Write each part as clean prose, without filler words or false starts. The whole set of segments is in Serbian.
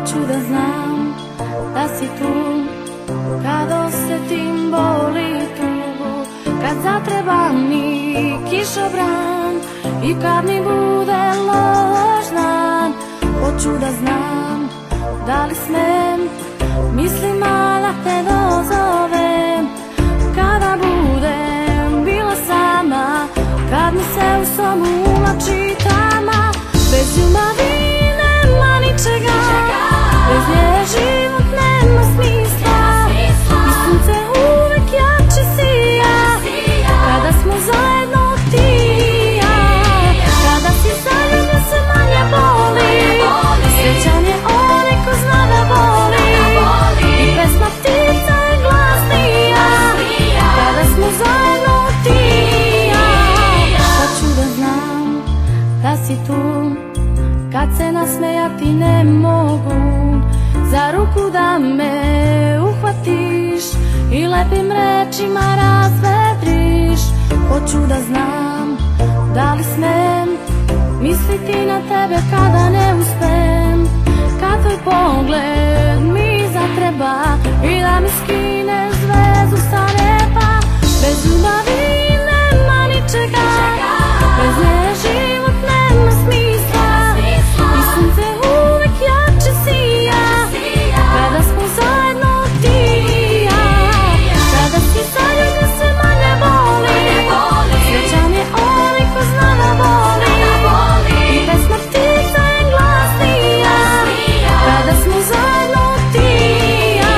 Hoću da znam da si tu kad osetim bol i tugu, kad zatreba mi kišobran i kad mi bude loš dan. Hoću da znam da li smem mislima da te dozovem kada budem bila sama, kad mi se u sobu ulači tama. Bez ljubavi nema ničega, bez nje život nema smisla. I sunce uvek jače sija kada smo zajedno ti i ja. Kada si zaljubljen se manje boli, srećan je onaj ko zna da voli. I pesma ptica je glasnija kada smo zajedno ti i ja. Hoću da znam da si tu kad se nasmejati ne mogu, za ruku da me uhvatiš i lepim rečima razvedriš. Hoću da znam da li smem misliti na tebe kada ne uspem, kad tvoj pogled mi zatreba i da mi skine zvezdu sa neba. Bez ljubavi nema ničega, bez nje život nema smisla. I sunce uvek jače sija kada smo zajedno ti i ja. Kada si zaljubljen sve manje boli, srećan je onaj ko zna da voli. I pesma ptica je glasnija kada smo zajedno ti i ja.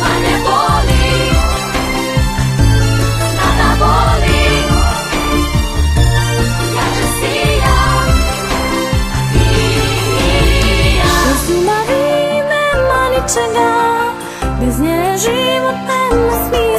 Manje boli, zna da boli, jače sija ti i ja. Bez ljubavi nema ničega, bez nje život nema smisla.